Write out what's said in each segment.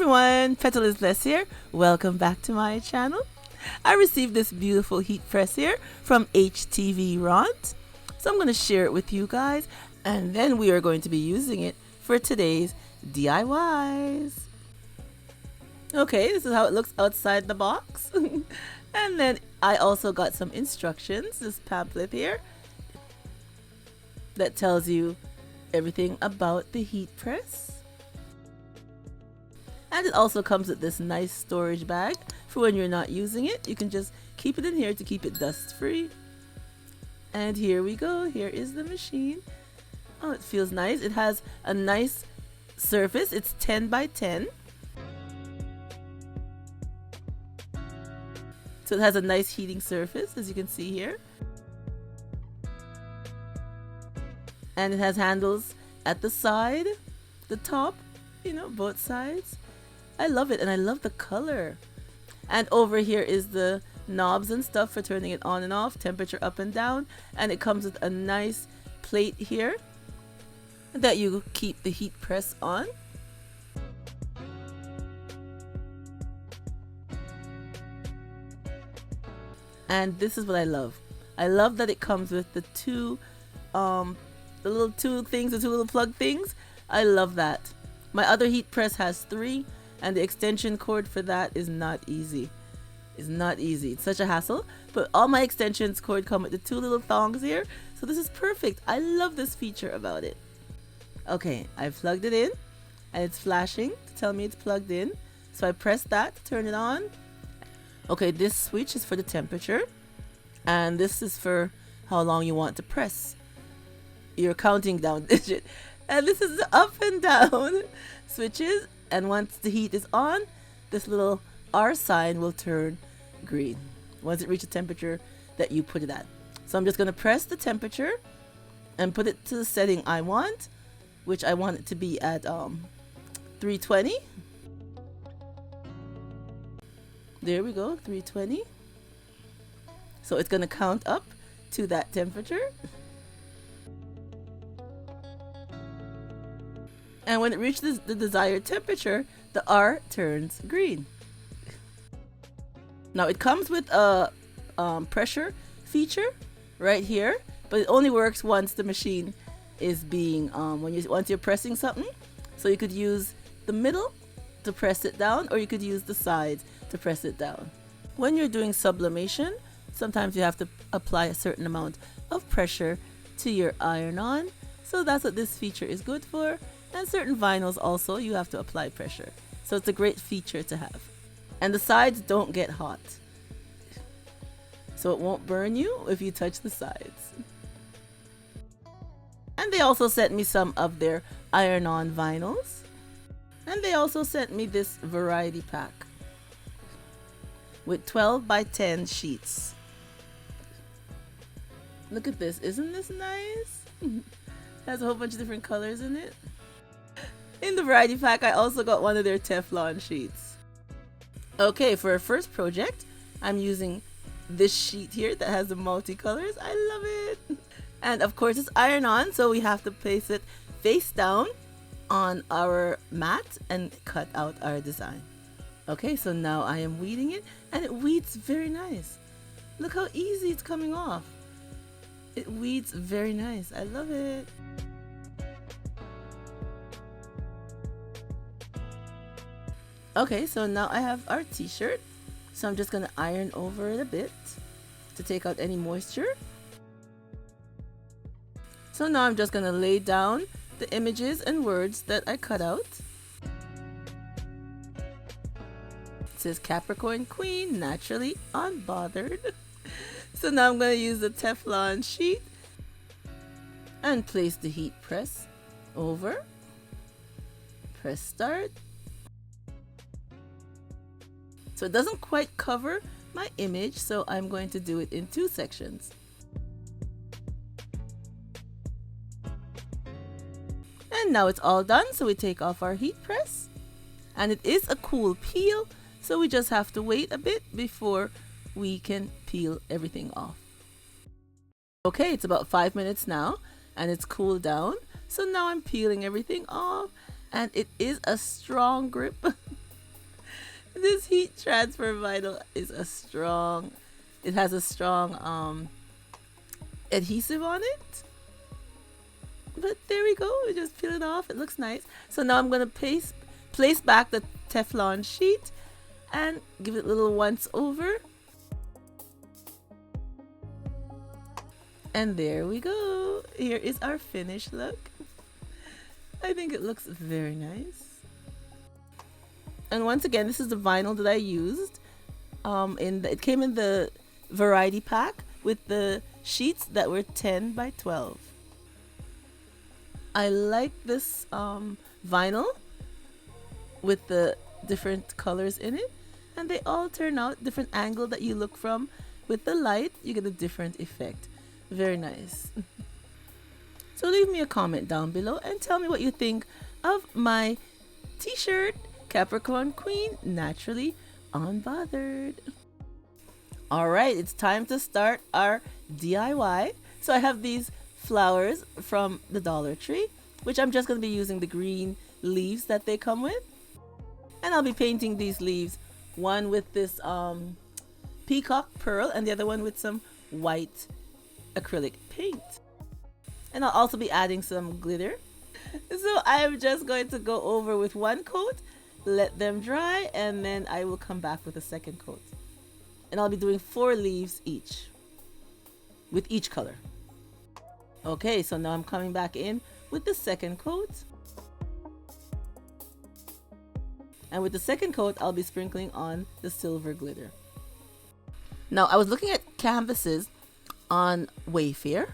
everyone, Petalisbless here. Welcome back to my channel. I received this beautiful heat press here from Htvront. So I'm going to share it with you guys, and then we are going to be using it for today's DIYs. Okay, this is how it looks outside the box. And then I also got some instructions, this pamphlet here, that tells you everything about the heat press. And it also comes with this nice storage bag for when you're not using it. You can just keep it in here to keep it dust free. And here we go. Here is the machine. Oh, it feels nice. It has a nice surface. It's 10 by 10. So it has a nice heating surface, as you can see here. And it has handles at the side, the top, both sides. I love it, and I love the color. And over here is the knobs and stuff for turning it on and off, temperature up and down. And it comes with a nice plate here that you keep the heat press on. And this is what I love. I love that it comes with the two little plug things. I love that. My other heat press has 3, and the extension cord for that is not easy. It's not easy. It's such a hassle. But all my extensions cord come with the 2 little thongs here. So this is perfect. I love this feature about it. Okay, I've plugged it in, and it's flashing to tell me it's plugged in. So I press that to turn it on. Okay, this switch is for the temperature, and this is for how long you want to press your counting down digit. And this is the up and down switches, and once the heat is on, this little R sign will turn green once it reaches the temperature that you put it at. So I'm just going to press the temperature and put it to the setting I want, which I want it to be at 320. There we go, 320. So it's going to count up to that temperature. And when it reaches the desired temperature, the R turns green. Now it comes with a pressure feature right here, but it only works once the machine is being once you're pressing something. So you could use the middle to press it down, or you could use the sides to press it down. When you're doing sublimation, sometimes you have to apply a certain amount of pressure to your iron-on. So that's what this feature is good for. And certain vinyls also, you have to apply pressure. So it's a great feature to have. And the sides don't get hot, so it won't burn you if you touch the sides. And they also sent me some of their iron-on vinyls. And they also sent me this variety pack with 12 by 10 sheets. Look at this. Isn't this nice? Has a whole bunch of different colors in it. In the variety pack, I also got one of their Teflon sheets. Okay, for our first project, I'm using this sheet here that has the multicolors. I love it. And of course, it's iron-on, so we have to place it face down on our mat and cut out our design. Okay, so now I am weeding it, and it weeds very nice. Look how easy it's coming off. It weeds very nice. I love it. Okay, so now I have our t-shirt. So I'm just going to iron over it a bit to take out any moisture. So now I'm just going to lay down the images and words that I cut out. It says Capricorn Queen, naturally unbothered. So now I'm going to use the Teflon sheet and place the heat press over. Press start. So it doesn't quite cover my image, so I'm going to do it in 2 sections. And now it's all done, so we take off our heat press. And it is a cool peel, so we just have to wait a bit before we can peel everything off. Okay, it's about 5 minutes now, and it's cooled down. So now I'm peeling everything off, and it is a strong grip. This heat transfer vinyl is it has a strong adhesive on it. But there we go, we just peel it off, it looks nice. So now I'm gonna place back the Teflon sheet and give it a little once over. And there we go. Here is our finished look. I think it looks very nice. And once again, this is the vinyl that I used. It came in the variety pack with the sheets that were 10 by 12. I like this vinyl with the different colors in it, and they all turn out different angle that you look from. With the light, you get a different effect. Very nice. So leave me a comment down below and tell me what you think of my t-shirt, Capricorn Queen, naturally unbothered. Alright, it's time to start our DIY. So I have these flowers from the Dollar Tree, which I'm just going to be using the green leaves that they come with. And I'll be painting these leaves, one with this peacock pearl and the other one with some white acrylic paint. And I'll also be adding some glitter. So I'm just going to go over with one coat, let them dry, and then I will come back with a second coat. And I'll be doing 4 leaves each, with each color. Okay, so now I'm coming back in with the second coat. And with the second coat, I'll be sprinkling on the silver glitter. Now, I was looking at canvases on Wayfair,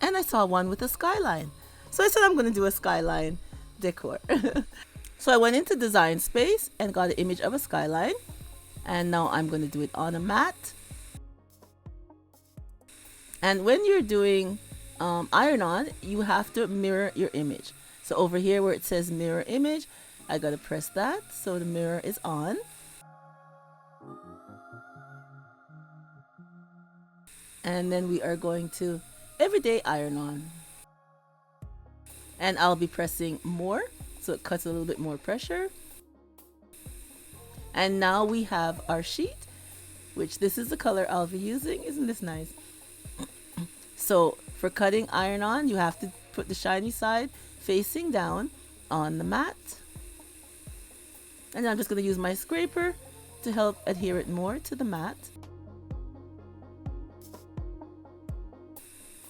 and I saw one with a skyline. So I said I'm going to do a skyline decor. So I went into Design Space and got an image of a skyline. And now I'm going to do it on a mat. And when you're doing iron-on, you have to mirror your image. So over here where it says mirror image, I got to press that so the mirror is on. And then we are going to everyday iron-on. And I'll be pressing more so it cuts a little bit more pressure. And now we have our sheet, which this is the color I'll be using. Isn't this nice? So for cutting iron-on, you have to put the shiny side facing down on the mat. And I'm just going to use my scraper to help adhere it more to the mat.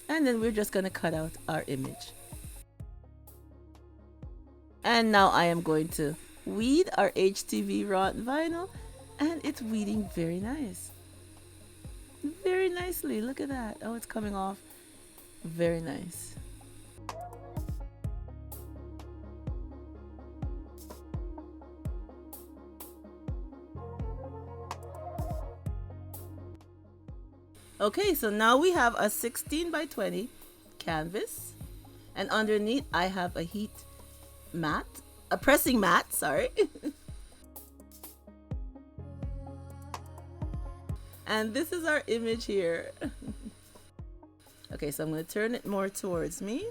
And then we're just going to cut out our image. And now I am going to weed our Htvront vinyl, and it's weeding very nice. Very nicely, look at that. Oh, it's coming off very nice. Okay, so now we have a 16 by 20 canvas, and underneath I have a heat mat, a pressing mat, sorry. And this is our image here. Okay, so I'm going to turn it more towards me.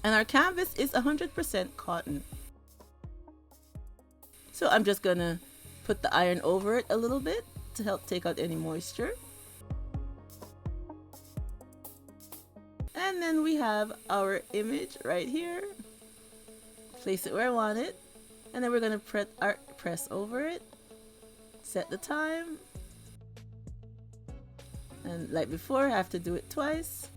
And our canvas is 100% cotton. So I'm just going to put the iron over it a little bit to help take out any moisture. And then we have our image right here. Place it where I want it. And then we're going to press over it. Set the time. And like before, I have to do it twice.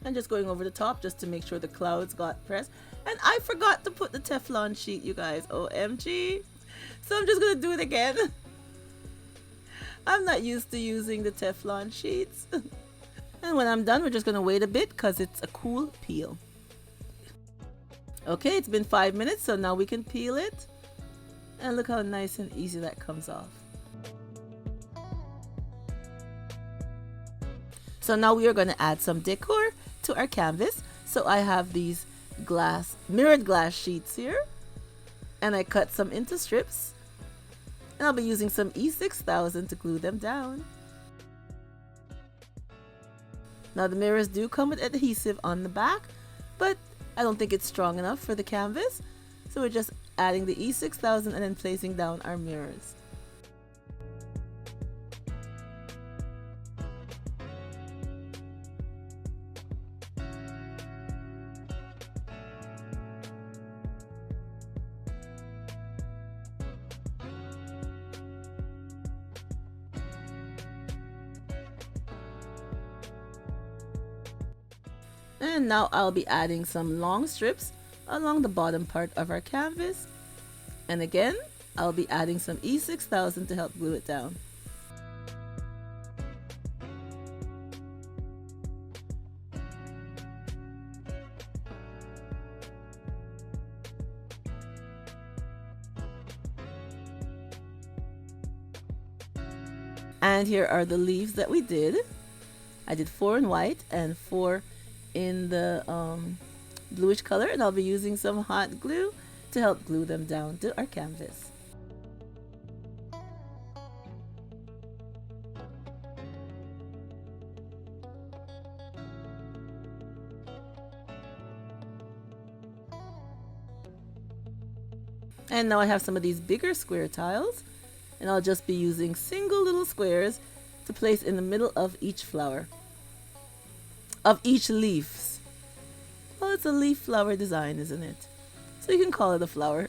And just going over the top just to make sure the clouds got pressed. And I forgot to put the Teflon sheet, you guys. OMG. So I'm just going to do it again. I'm not used to using the Teflon sheets. And when I'm done, we're just going to wait a bit because it's a cool peel. Okay, it's been 5 minutes, so now we can peel it. And look how nice and easy that comes off. So now we are going to add some decor to our canvas. So I have these mirrored glass sheets here. And I cut some into strips. And I'll be using some E6000 to glue them down. Now the mirrors do come with adhesive on the back, but I don't think it's strong enough for the canvas. So we're just adding the E6000 and then placing down our mirrors. And now I'll be adding some long strips along the bottom part of our canvas. And again, I'll be adding some E6000 to help glue it down. And here are the leaves that we did. I did 4 in white and 4 in the bluish color, and I'll be using some hot glue to help glue them down to our canvas. And now I have some of these bigger square tiles, and I'll just be using single little squares to place in the middle of each flower. Of each leaf. Well, it's a leaf flower design, isn't it? So you can call it a flower.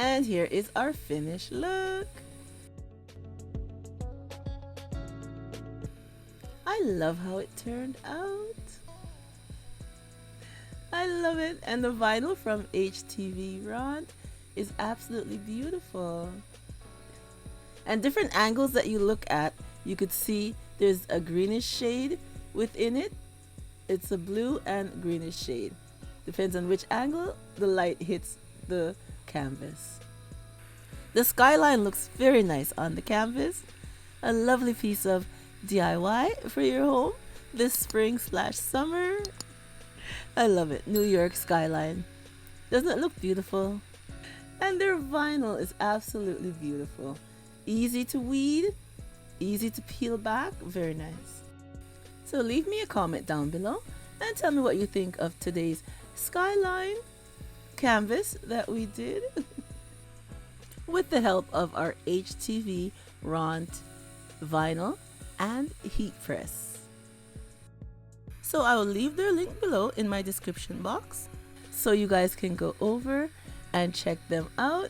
And here is our finished look. I love how it turned out. I love it. And the vinyl from Htvront is absolutely beautiful. And different angles that you look at, you could see there's a greenish shade within it. It's a blue and greenish shade. Depends on which angle the light hits the canvas. The Skyline looks very nice on the canvas. A lovely piece of DIY for your home this spring/summer. I love it. New York Skyline. Doesn't it look beautiful? And their vinyl is absolutely beautiful. Easy to weed, easy to peel back, very nice. So leave me a comment down below and tell me what you think of today's Skyline canvas that we did with the help of our Htvront vinyl and heat press. So I will leave their link below in my description box so you guys can go over and check them out.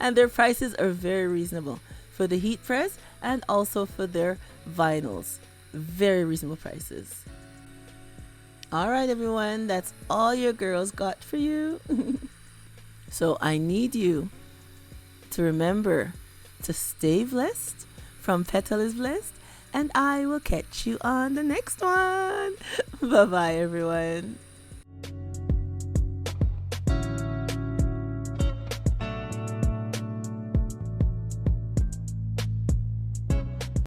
And their prices are very reasonable for the heat press and also for their vinyls. Very reasonable prices. Alright everyone, that's all your girls got for you. So I need you to remember to stay blessed from Petalisbless, and I will catch you on the next one. Bye bye everyone.